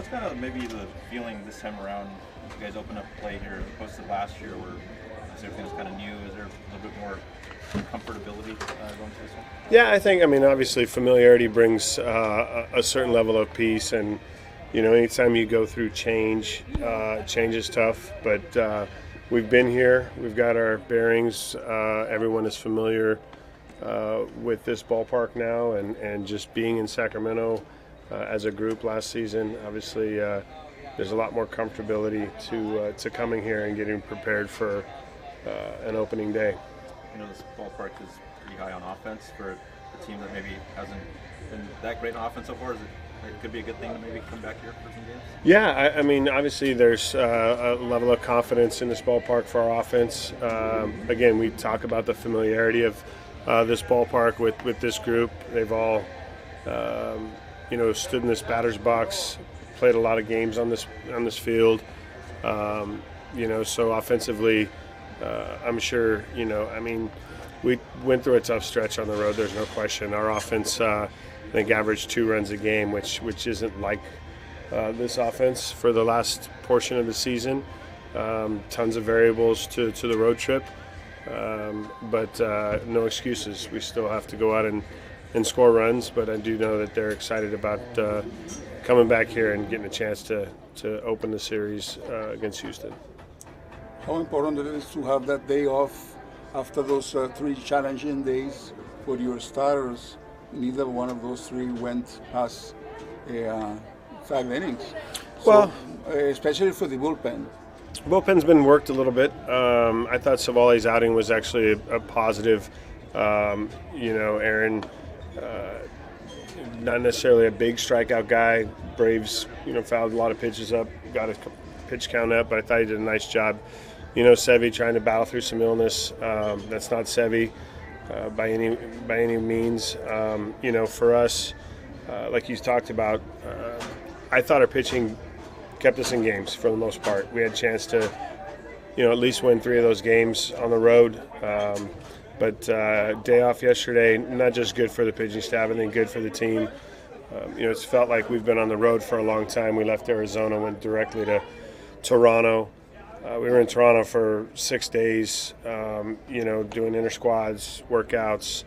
What's kind of maybe the feeling this time around? You guys opened up play here as opposed to last year, where everything was kind of new. Is there a little bit more comfortability going to this one? Yeah, I mean, obviously familiarity brings a certain level of peace, and anytime you go through change, change is tough. But we've been here, we've got our bearings. Everyone is familiar with this ballpark now, and just being in Sacramento as a group last season, obviously there's a lot more comfortability to coming here and getting prepared for an opening day. This ballpark is pretty high on offense for a team that maybe hasn't been that great on offense so far. It could be a good thing to maybe come back here for some games? Yeah, I mean, obviously there's a level of confidence in this ballpark for our offense. Again, we talk about the familiarity of this ballpark with this group. They've all, stood in this batter's box, played a lot of games on this field. So offensively, I'm sure, we went through a tough stretch on the road. There's no question. Our offense, I think, averaged 2 runs a game, which isn't like this offense for the last portion of the season. Tons of variables to the road trip, but no excuses. We still have to go out and score runs, but I do know that they're excited about coming back here and getting a chance to open the series against Houston. How important it is to have that day off after those 3 challenging days for your starters? Neither one of those 3 went past 5 innings. Well, especially for the bullpen. Bullpen's been worked a little bit. I thought Savali's outing was actually a positive. Aaron, not necessarily a big strikeout guy. Braves, fouled a lot of pitches up, got a pitch count up, but I thought he did a nice job. Sevy trying to battle through some illness. That's not Sevy by any means. For us, like you talked about, I thought our pitching kept us in games for the most part. We had a chance to, at least win 3 of those games on the road. But day off yesterday, not just good for the pitching staff, I think good for the team. It's felt like we've been on the road for a long time. We left Arizona, went directly to Toronto. We were in Toronto for 6 days, doing inter-squads, workouts.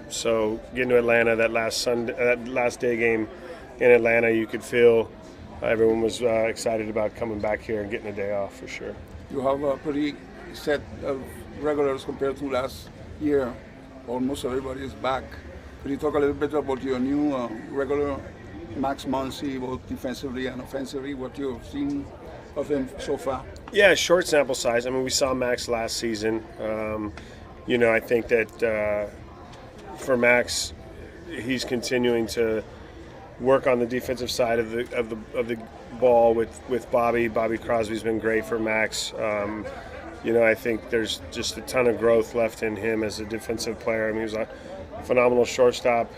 So getting to Atlanta, that last day game in Atlanta, you could feel everyone was excited about coming back here and getting a day off for sure. You have a pretty set of regulars compared to last year. Almost everybody is back. Could you talk a little bit about your new regular, Max Muncy, both defensively and offensively, what you've seen of him so far? Yeah, short sample size. I mean, we saw Max last season. I think that for Max, he's continuing to work on the defensive side of the ball with Bobby. Bobby Crosby's been great for Max. I think there's just a ton of growth left in him as a defensive player. I mean, he was a phenomenal shortstop.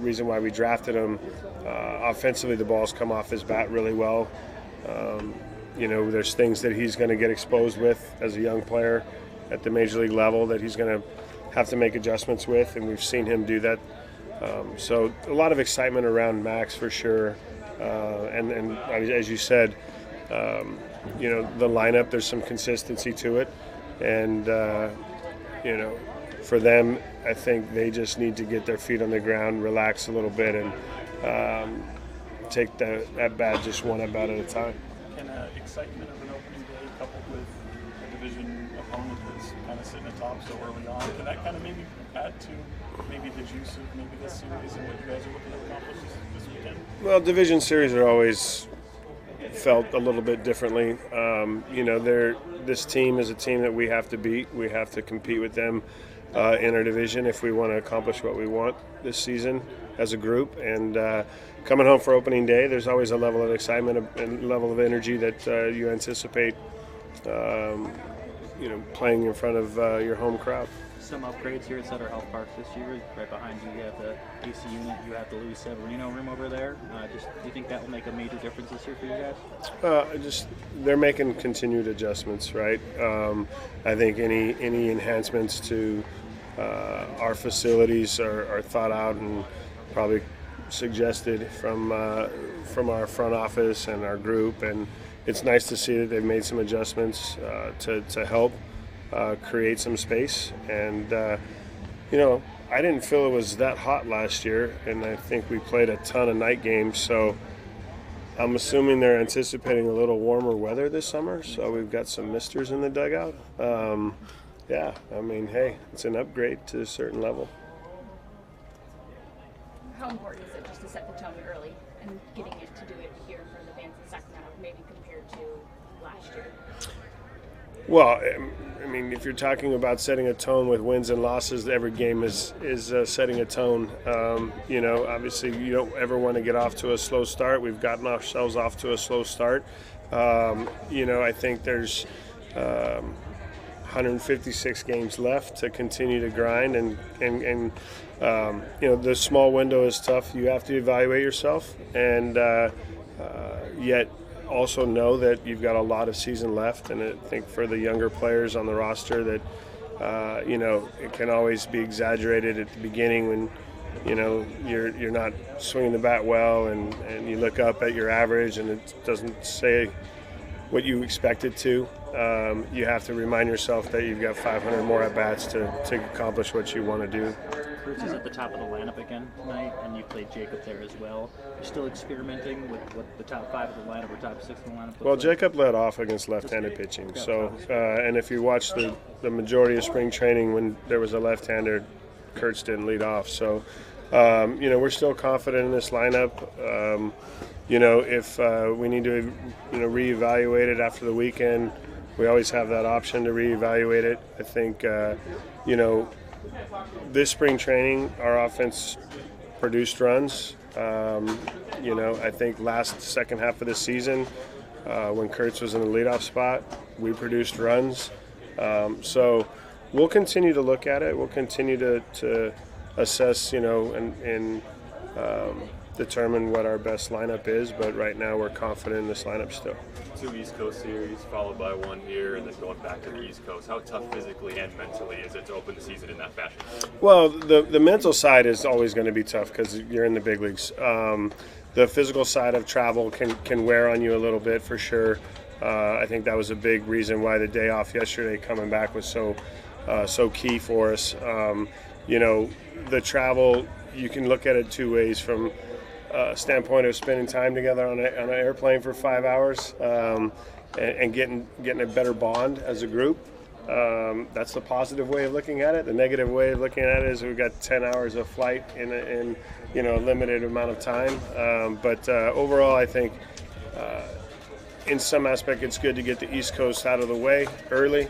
Reason why we drafted him. Offensively, the ball's come off his bat really well. There's things that he's going to get exposed with as a young player at the major league level that he's going to have to make adjustments with, and we've seen him do that. So a lot of excitement around Max for sure. And as you said, the lineup, there's some consistency to it. And, for them, I think they just need to get their feet on the ground, relax a little bit, and take that at-bat just one at-bat at a time. Can excitement of an opening day coupled with a division opponent that's kind of sitting atop so early on, can that kind of maybe add to maybe the juice of maybe this series and what you guys are looking to accomplish this weekend? Well, division series are always felt a little bit differently. This team is a team that we have to beat. We have to compete with them in our division if we want to accomplish what we want this season as a group. And coming home for opening day, there's always a level of excitement and level of energy that you anticipate, playing in front of your home crowd. Some upgrades here at Sutter Health Park this year. Right behind you, you have the AC unit, you have the Luis Severino room over there. Do you think that will make a major difference this year for you guys? They're making continued adjustments, right? I think any enhancements to our facilities are thought out and probably suggested from our front office and our group, and it's nice to see that they've made some adjustments to help create some space. And I didn't feel it was that hot last year, and I think we played a ton of night games, so I'm assuming they're anticipating a little warmer weather this summer, so we've got some misters in the dugout. Yeah, I mean, hey, it's an upgrade to a certain level. How important is it just to set the tone early and getting it to do it here for the fans in Sacramento, maybe compared to last year? Well, I mean, if you're talking about setting a tone with wins and losses, every game is setting a tone. Obviously you don't ever want to get off to a slow start. We've gotten ourselves off to a slow start. I think there's 156 games left to continue to grind, and the small window is tough. You have to evaluate yourself, and yet also know that you've got a lot of season left. And I think for the younger players on the roster that it can always be exaggerated at the beginning when you're not swinging the bat well, and you look up at your average and it doesn't say what you expect it to. You have to remind yourself that you've got 500 more at-bats to accomplish what you want to do. Kurtz is at the top of the lineup again tonight, and you played Jacob there as well. You're still experimenting with what the top 5 of the lineup or top 6 of the lineup. Well, Jacob led off against left-handed pitching. So, and if you watch the majority of spring training when there was a left-hander, Kurtz didn't lead off. So, we're still confident in this lineup. If we need to, reevaluate it after the weekend, we always have that option to reevaluate it. I think, this spring training, our offense produced runs. I think second half of the season, when Kurtz was in the leadoff spot, we produced runs. So we'll continue to look at it. We'll continue to assess, and determine what our best lineup is. But right now, we're confident in this lineup still. 2 East Coast series followed by 1 here, and then going back to the East Coast. How tough physically and mentally is it to open the season in that fashion? Well, the mental side is always going to be tough because you're in the big leagues. The physical side of travel can wear on you a little bit for sure. I think that was a big reason why the day off yesterday coming back was so key for us. The travel, you can look at it 2 ways. From standpoint of spending time together on an airplane for 5 hours and getting a better bond as a group. That's the positive way of looking at it. The negative way of looking at it is we've got 10 hours of flight in a limited amount of time. But overall, I think in some aspect it's good to get the East Coast out of the way early,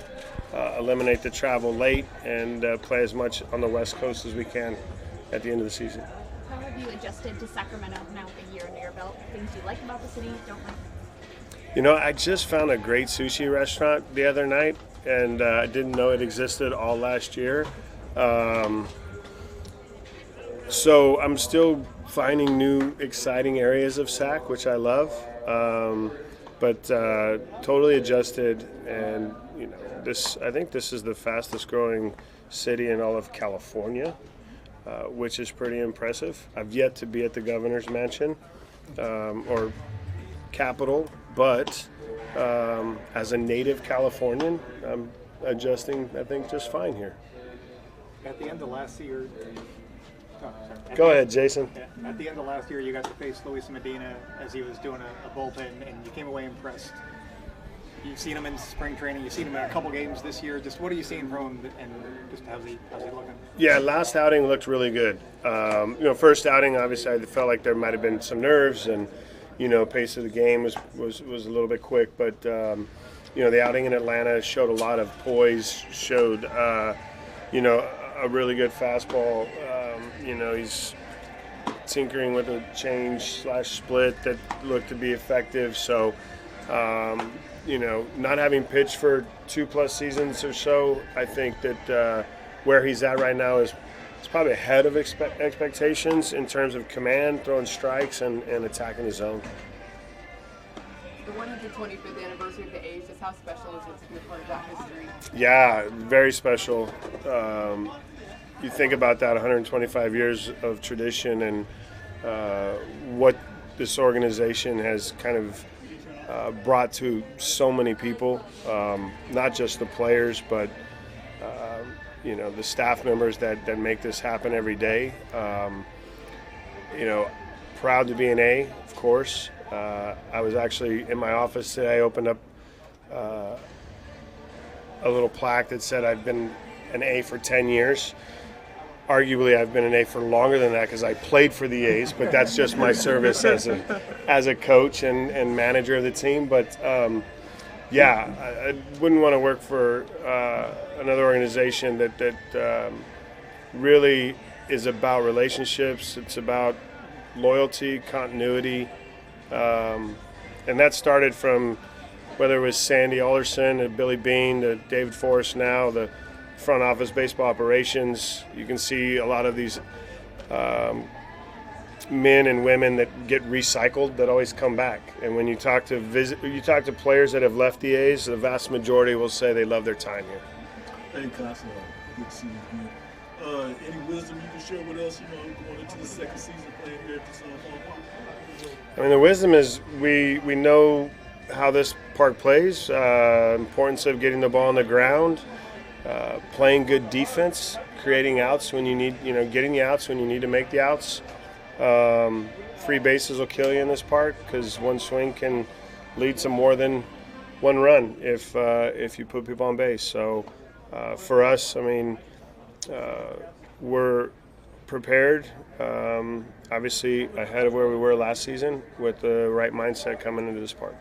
eliminate the travel late, and play as much on the West Coast as we can at the end of the season. How have you adjusted to Sacramento now with a year under your belt? Things you like about the city, don't like? I just found a great sushi restaurant the other night, and I didn't know it existed all last year. So I'm still finding new, exciting areas of Sac, which I love. But totally adjusted, and I think this is the fastest growing city in all of California. Which is pretty impressive. I've yet to be at the governor's mansion or Capitol, but as a native Californian, I'm adjusting, I think, just fine here. At the end of last year, Go ahead, Jason. At the end of last year, you got to face Luis Medina as he was doing a bullpen, and you came away impressed. You've seen him in spring training. You've seen him in a couple games this year. Just what are you seeing from him, and just how's he looking? Yeah, last outing looked really good. First outing, obviously, I felt like there might have been some nerves, and pace of the game was a little bit quick. But the outing in Atlanta showed a lot of poise. Showed a really good fastball. He's tinkering with a change/split that looked to be effective. So. Not having pitched for 2+ seasons or so, I think that where he's at right now is probably ahead of expectations in terms of command, throwing strikes, and attacking the zone. The 125th anniversary of the A's, just how special is it to be a part of that history? Yeah, very special. You think about that, 125 years of tradition, and what this organization has kind of brought to so many people, not just the players, but the staff members that make this happen every day. Proud to be an A, of course. I was actually in my office today. I opened up a little plaque that said I've been an A for 10 years. Arguably, I've been an A for longer than that because I played for the A's, but that's just my service as a coach and manager of the team. But I wouldn't want to work for another organization that really is about relationships. It's about loyalty, continuity, and that started from whether it was Sandy Alderson to Billy Bean to David Forrest now, the front office baseball operations. You can see a lot of these men and women that get recycled that always come back. And when you talk to players that have left the A's, the vast majority will say they love their time here. Hey, Kotsay, good to see you again. Any wisdom you can share with us, going into the second season playing here at the Sutter Health Park? I mean, the wisdom is we know how this park plays, importance of getting the ball on the ground, playing good defense, creating outs when you need, getting the outs when you need to make the outs. Free bases will kill you in this park because one swing can lead to more than one run if you put people on base. So for us, I mean, we're prepared, obviously ahead of where we were last season with the right mindset coming into this park.